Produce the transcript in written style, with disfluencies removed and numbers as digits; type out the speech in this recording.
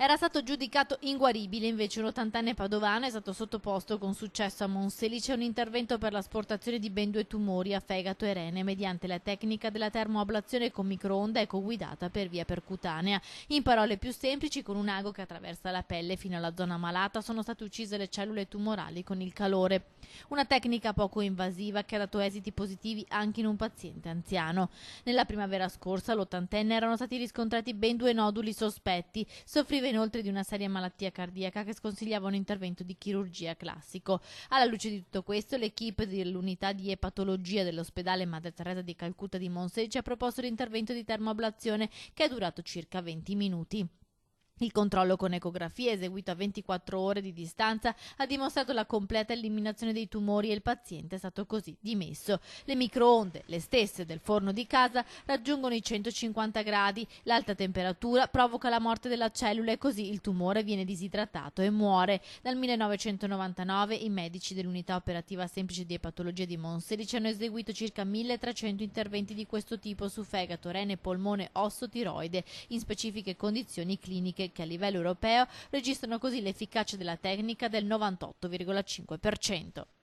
Era stato giudicato inguaribile, invece un 80enne padovano è stato sottoposto con successo a Monselice a un intervento per l'asportazione di ben 2 tumori a fegato e rene mediante la tecnica della termoablazione con microonda ecoguidata per via percutanea. In parole più semplici, con un ago che attraversa la pelle fino alla zona malata sono state uccise le cellule tumorali con il calore. Una tecnica poco invasiva che ha dato esiti positivi anche in un paziente anziano. Nella primavera scorsa l'80enne erano stati riscontrati ben 2 noduli sospetti. Soffriva inoltre di una seria malattia cardiaca che sconsigliava un intervento di chirurgia classico. Alla luce di tutto questo, l'equipe dell'unità di epatologia dell'ospedale Madre Teresa di Calcutta di Monselice ha proposto l'intervento di termoablazione che è durato circa 20 minuti. Il controllo con ecografia, eseguito a 24 ore di distanza, ha dimostrato la completa eliminazione dei tumori e il paziente è stato così dimesso. Le microonde, le stesse del forno di casa, raggiungono i 150 gradi. L'alta temperatura provoca la morte della cellula e così il tumore viene disidratato e muore. Dal 1999 i medici dell'unità operativa semplice di epatologia di Monselice hanno eseguito circa 1300 interventi di questo tipo su fegato, rene, polmone, osso, tiroide, in specifiche condizioni cliniche che a livello europeo registrano così l'efficacia della tecnica del 98,5%.